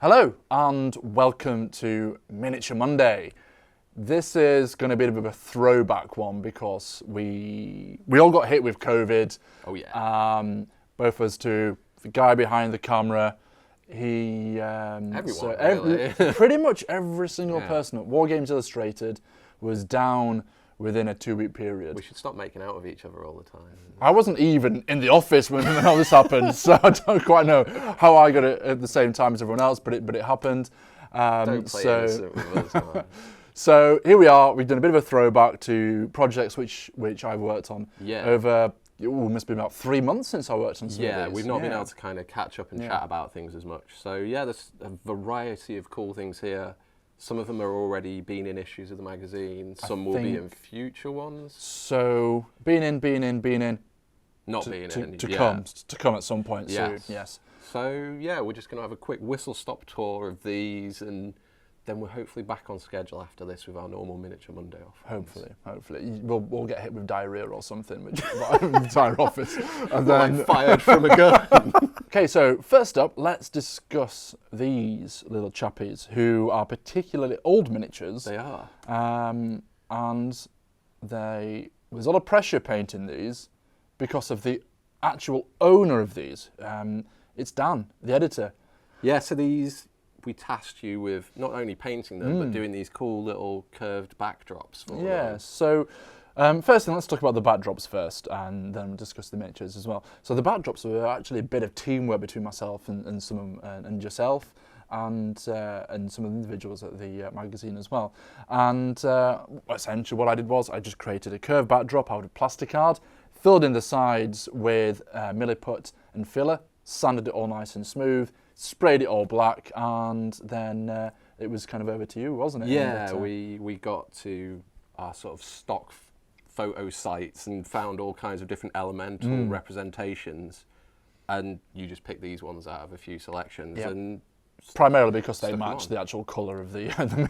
Hello and welcome to Miniature Monday. This is going to be a bit of a throwback one because we all got hit with COVID. Oh yeah. Both of us too. The guy behind the camera, Everyone, really. pretty much every single person at Wargames Illustrated was down within a 2-week period. We should stop making out of each other all the time. I wasn't even in the office when all this happened, so I don't quite know how I got it at the same time as everyone else, but it happened. Don't play innocent with us, man. So here we are. We've done a bit of a throwback to projects which I worked on over. It must be about 3 months since I worked on some of these. We've not been able to kind of catch up and chat about things as much. So yeah, there's a variety of cool things here. Some of them are already been in issues of the magazine. Some will be in future ones. So being in. Not to, being to, in. to come at some point soon. Yes. So yeah, we're just going to have a quick whistle-stop tour of these, and then we're hopefully back on schedule after this with our normal Miniature Monday off. Hopefully. We'll get hit with diarrhea or something, which the entire office. And then like fired from a gun. Okay, so first up, let's discuss these little chappies who are particularly old miniatures. They are. And there's a lot of pressure painting these because of the actual owner of these. It's Dan, the editor. Yeah, so these, we tasked you with not only painting them, but doing these cool little curved backdrops for them. So first thing, let's talk about the backdrops first, and then we'll discuss the miniatures as well. So the backdrops were actually a bit of teamwork between myself and some and yourself, and some of the individuals at the magazine as well. And essentially what I did was I just created a curved backdrop out of plasticard, filled in the sides with milliput and filler, sanded it all nice and smooth, sprayed it all black, and then it was kind of over to you, wasn't it? Yeah, we got to our sort of stock photo sites and found all kinds of different elemental representations, and you just picked these ones out of a few selections. And primarily because they match the actual colour of the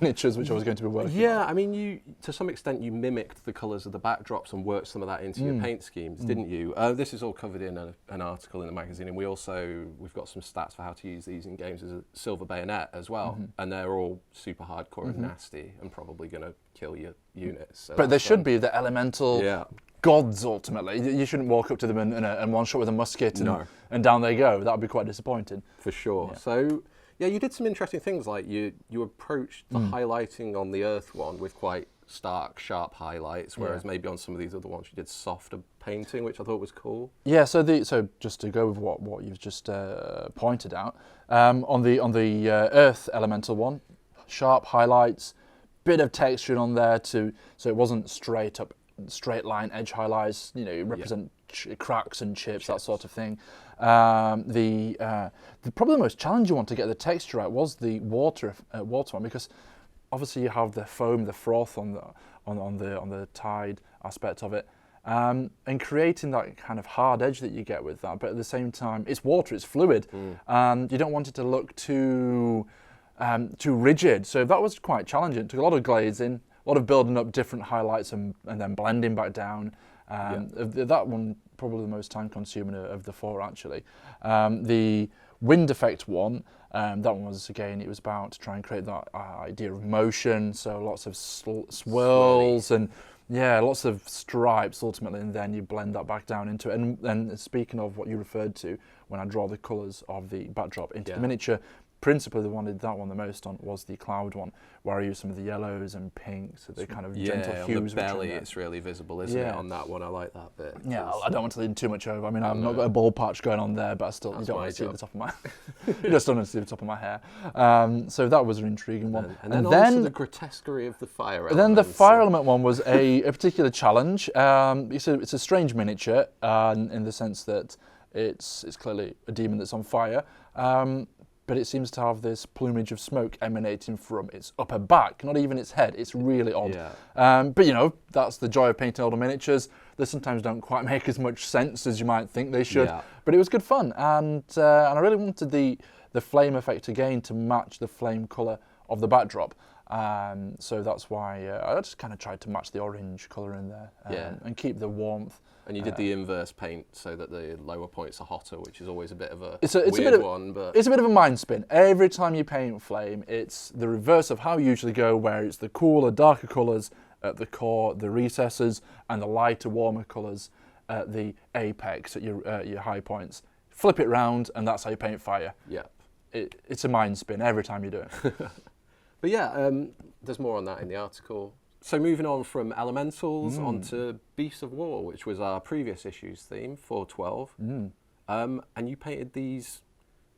miniatures, which I was going to be working on. Yeah, I mean, to some extent you mimicked the colours of the backdrops and worked some of that into your paint schemes, didn't you? This is all covered in an article in the magazine, and we've got some stats for how to use these in games as a silver bayonet as well, and they're all super hardcore and nasty and probably going to kill your units. So but they should be the elemental gods, ultimately. You shouldn't walk up to them and one shot with a musket and down they go. That would be quite disappointing. For sure. Yeah. So yeah, you did some interesting things, like you approached the highlighting on the Earth one with quite stark, sharp highlights, whereas maybe on some of these other ones you did softer painting, which I thought was cool. Yeah, so just to go with what you've just pointed out, on the Earth elemental one, sharp highlights, bit of texture on there so it wasn't straight line edge highlights, represent cracks and chips, that sort of thing. Probably the most challenging one to get the texture out was the water one, because obviously you have the foam, the froth on the tide aspect of it, and creating that kind of hard edge that you get with that. But at the same time, it's water, it's fluid, and you don't want it to look too rigid. So that was quite challenging. It took a lot of glazing, a lot of building up different highlights and then blending back down. That one probably the most time consuming of the four, actually. The wind effect one, that one was, again, it was about to try and create that idea of motion, so lots of swirls and lots of stripes ultimately, and then you blend that back down into it. And speaking of what you referred to, when I draw the colours of the backdrop into the miniature, principally the one I did that one the most on was the cloud one, where I used some of the yellows and pinks, so the kind of gentle hues. On the belly it's really visible, isn't it, on that one? I like that bit. Yeah, I don't want to lean too much over. I mean, I've not got a ball patch going on there, but I still, you don't want to see the top of my you just don't want to see the top of my hair. So that was an intriguing one. And then on to the grotesquerie of the fire element. Then the fire element one was a particular challenge. It's a strange miniature in the sense that it's clearly a demon that's on fire. But it seems to have this plumage of smoke emanating from its upper back, not even its head. It's really odd. But that's the joy of painting older miniatures. They sometimes don't quite make as much sense as you might think they should. But it was good fun, and I really wanted the flame effect again to match the flame colour of the backdrop. So that's why I just kind of tried to match the orange colour in there and keep the warmth And you did the inverse paint so that the lower points are hotter, which is always a bit of a It's a weird one. But it's a bit of a mind spin. Every time you paint flame, it's the reverse of how you usually go, where it's the cooler, darker colours at the core, the recesses, and the lighter, warmer colours at the apex, at your high points. Flip it round, and that's how you paint fire. Yeah. It's a mind spin every time you do it. But yeah, there's more on that in the article. So moving on from elementals onto Beasts of War, which was our previous issue's theme, 412. And you painted these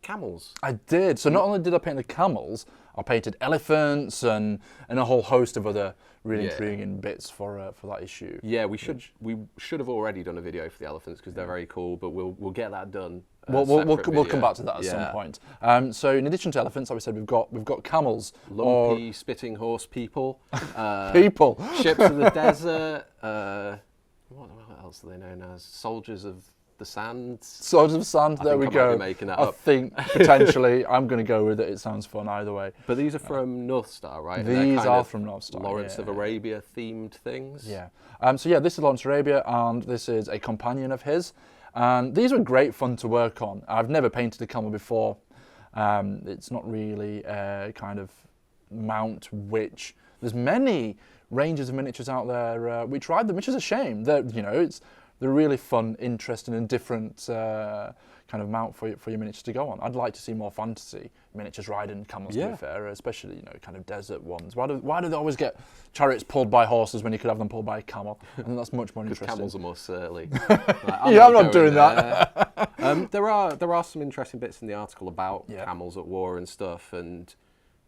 camels. I did. So not only did I paint the camels, I painted elephants and a whole host of other really intriguing bits for that issue. Yeah, we should have already done a video for the elephants because they're very cool, but we'll get that done. We'll come back to that at some point. So in addition to elephants, like we said, we've got camels, lumpy spitting horse people, people, ships of the desert. What else are they known as? Soldiers of the sand. Soldiers of sand. There we go. Might be making that up. I think potentially I'm going to go with it. It sounds fun either way. But these are from North Star, right? These are from North Star. Lawrence of Arabia themed things. Yeah. So yeah, this is Lawrence of Arabia, and this is a companion of his. And these were great fun to work on. I've never painted a camel before. It's not really a kind of mount which there's many ranges of miniatures out there. We tried them, which is a shame. They're really fun, interesting, and different kind of mount for your miniatures to go on. I'd like to see more fantasy miniatures riding camels, to be fair, especially kind of desert ones. Why do they always get chariots pulled by horses when you could have them pulled by a camel? I think that's much more interesting. Because camels are more surly. I'm not doing that. There are some interesting bits in the article about camels at war and stuff, and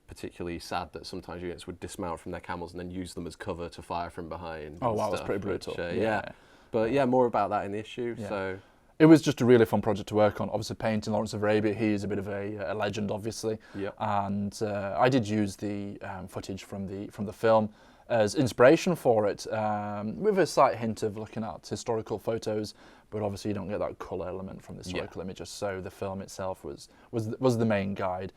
particularly sad that sometimes units would dismount from their camels and then use them as cover to fire from behind. Oh wow, that's pretty brutal. But yeah, more about that in the issue. Yeah. So it was just a really fun project to work on. Obviously, painting Lawrence of Arabia, he is a bit of a legend, obviously. Yep. And I did use the footage from the film as inspiration for it, with a slight hint of looking at historical photos. But obviously, you don't get that colour element from the historical images. So the film itself was the main guide.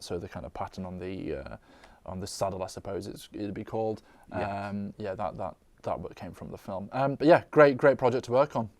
So the kind of pattern on the saddle, I suppose it'd be called. That came from the film. But yeah, great project to work on.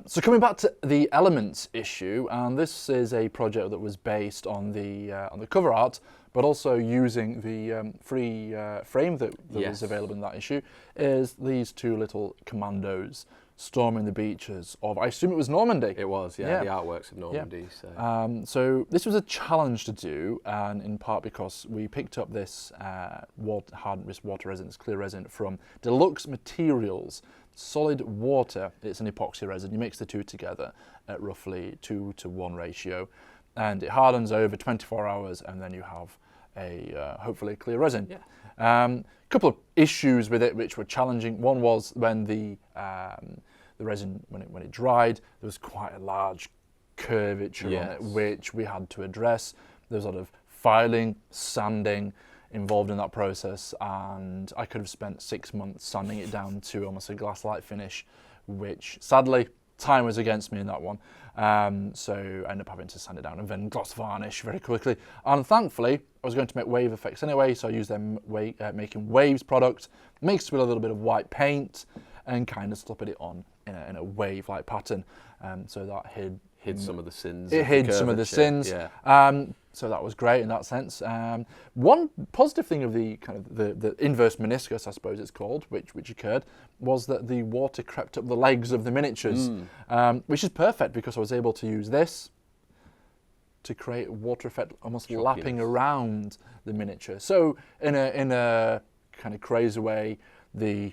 So coming back to the elements issue, and this is a project that was based on the cover art, but also using the free frame that was available in that issue, is these two little commandos storming the beaches of, I assume it was Normandy. It was, the artworks of Normandy. Yeah. So this was a challenge to do, and in part because we picked up this hard water resin, clear resin from Deluxe Materials. Solid water, it's an epoxy resin. You mix the two together at roughly 2-to-1 ratio, and it hardens over 24 hours, and then you have hopefully a clear resin. Yeah. Couple of issues with it which were challenging. One was when the resin, when it dried, there was quite a large curvature on it, which we had to address. There was a lot of filing, sanding involved in that process, and I could have spent 6 months sanding it down to almost a glass-like finish, which sadly time was against me in that one. So I ended up having to sand it down and then gloss varnish very quickly. And thankfully, I was going to make wave effects anyway, so I used them making waves product, mixed with a little bit of white paint, and kind of slapped it on in a wave-like pattern. So that hid some of the sins. It hid some of the sins. Yeah. So that was great in that sense. One positive thing of the kind of the inverse meniscus, I suppose it's called, which occurred, was that the water crept up the legs of the miniatures, which is perfect because I was able to use this to create a water effect almost lapping around the miniature. So in a kind of crazy way, I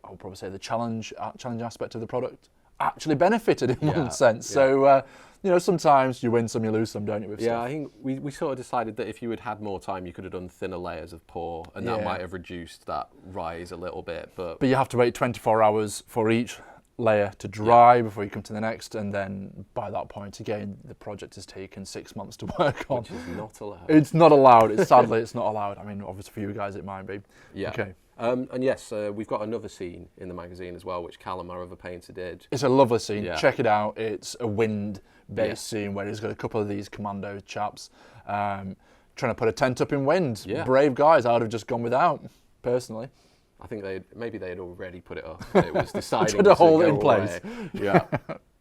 would probably say the challenge aspect of the product actually benefited in one sense. Yeah. So, sometimes you win some, you lose some, don't you? With stuff? I think we sort of decided that if you had had more time, you could have done thinner layers of pour, and that might have reduced that rise a little bit. But you have to wait 24 hours for each layer to dry before you come to the next, and then by that point, again, the project has taken 6 months to work on. Which is not allowed. It's not allowed. Sadly, it's not allowed. I mean, obviously for you guys, it might be. Yeah. Okay. And yes, we've got another scene in the magazine as well, which Callum, our other painter, did. It's a lovely scene. Yeah. Check it out. It's a wind-based scene where he's got a couple of these commando chaps trying to put a tent up in wind. Yeah. Brave guys. I would have just gone without, personally. I think maybe they had already put it up. But it was deciding Put a hole go in place. away. Yeah.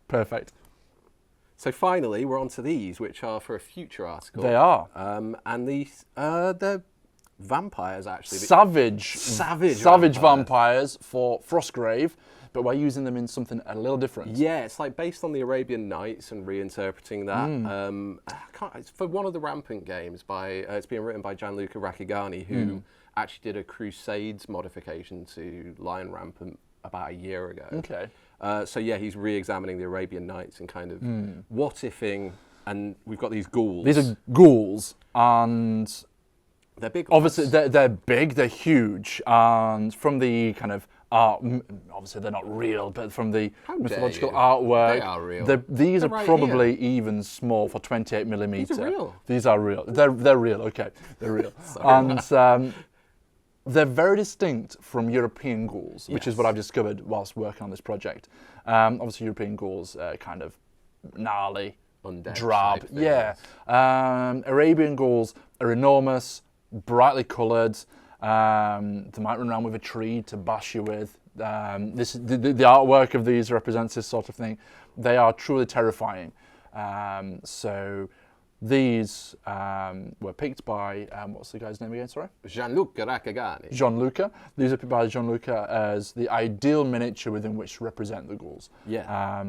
Perfect. So finally, we're on to these, which are for a future article. They are. And these, they're vampires, actually. Savage vampires. vampires for Frostgrave, but we're using them in something a little different. Yeah, it's like based on the Arabian Nights and reinterpreting that. It's for one of the Rampant games by, it's being written by Gianluca Raccigani, who actually did a Crusades modification to Lion Rampant about a year ago. Okay. So yeah, he's re-examining the Arabian Nights and kind of what-ifing, and we've got these ghouls. These are ghouls, and they're big. Obviously, they're big, they're huge, and from the kind of art, obviously they're not real, but from the mythological artwork, they are real. These They're are right probably even small for 28mm. These are real. These are real. They're real. Okay, they're real. And they're very distinct from European ghouls, which is what I've discovered whilst working on this project. Obviously, European ghouls are kind of gnarly, undead, drab. Yeah. Arabian ghouls are enormous, brightly coloured. They might run around with a tree to bash you with. The artwork of these represents this sort of thing. They are truly terrifying. So these were picked by, what's the guy's name again, sorry? Gianluca Raccigani. Gianluca. These are picked by Gianluca as the ideal miniature within which to represent the ghouls. Yeah.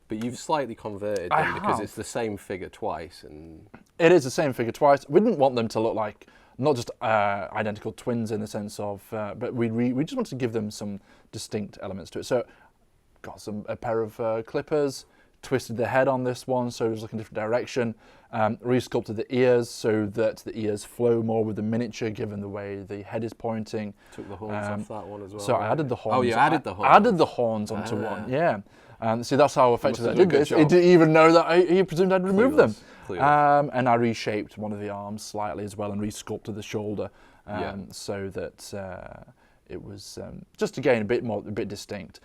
But you've slightly converted them because it's the same figure twice. And it is the same figure twice. We didn't want them to look like, not just identical twins in the sense of, but we just wanted to give them some distinct elements to it. So got a pair of clippers, twisted the head on this one so it was looking a different direction, resculpted the ears so that the ears flow more with the miniature given the way the head is pointing. Took the horns off that one as well. So I added the horns. Oh, you added the horns? I added the horns onto one, yeah. See, that's how effectively I did this. He didn't even know that he presumed I'd remove them. And I reshaped one of the arms slightly as well and resculpted the shoulder so that it was just again a bit distinct.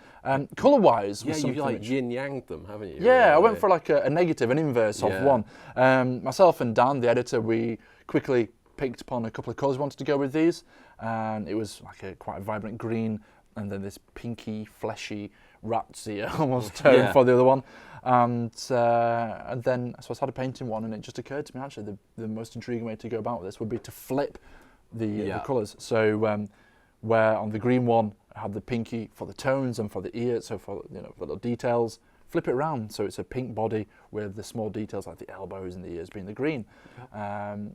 Colour-wise, you like yin-yanged them, haven't you? Yeah, I went for like a negative, an inverse of one. Myself and Dan, the editor, we quickly picked upon a couple of colours we wanted to go with these, and it was like quite a vibrant green, and then this pinky, fleshy rat's ear almost tone for the other one. And then so I started painting one, and it just occurred to me actually the most intriguing way to go about this would be to flip the colours. So where on the green one I had the pinky for the tones and for the ears, so for for the details, flip it around so it's a pink body with the small details like the elbows and the ears being the green.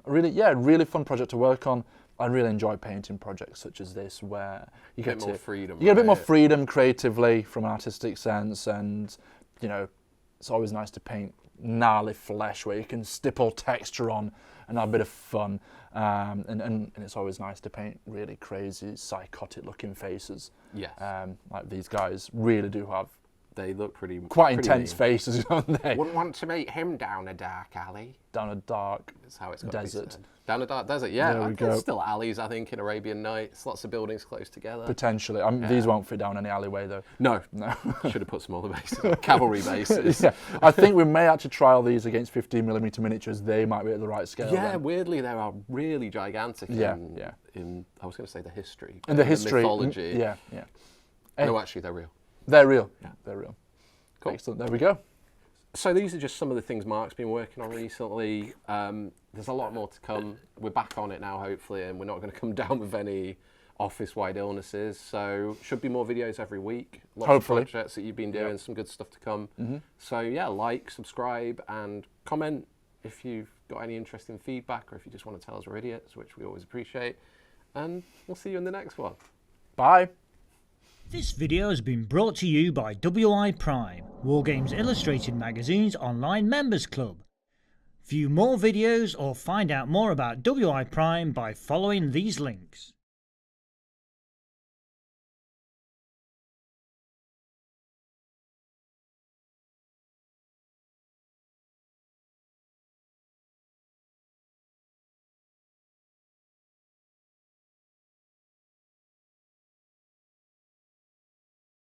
Really fun project to work on. I really enjoy painting projects such as this where you get more freedom. You get a bit more freedom creatively from an artistic sense, and it's always nice to paint gnarly flesh where you can stipple texture on and have a bit of fun. And it's always nice to paint really crazy, psychotic looking faces. Yes. Like these guys really do have. They look quite intense faces, don't they? Wouldn't want to meet him down a dark alley. Down a dark That's how it's got desert. To be said. Down a dark desert, yeah. There we go. There's still alleys, I think, in Arabian Nights. Lots of buildings close together. Potentially. These won't fit down any alleyway, though. No. Should have put smaller bases, cavalry bases. Yeah. I think we may actually trial these against 15mm miniatures. They might be at the right scale. Yeah, weirdly, they are really gigantic in, I was going to say the history. In the history. mythology. Yeah. No, actually, they're real. They're real. Yeah. They're real. Cool. Excellent. There we go. So these are just some of the things Mark's been working on recently. There's a lot more to come. We're back on it now, hopefully, and we're not going to come down with any office-wide illnesses. So should be more videos every week. Lots of projects that you've been doing, some good stuff to come. So yeah, like, subscribe, and comment if you've got any interesting feedback or if you just want to tell us we're idiots, which we always appreciate. And we'll see you in the next one. Bye. This video has been brought to you by WI Prime, Wargames Illustrated magazine's online members club. View more videos or find out more about WI Prime by following these links.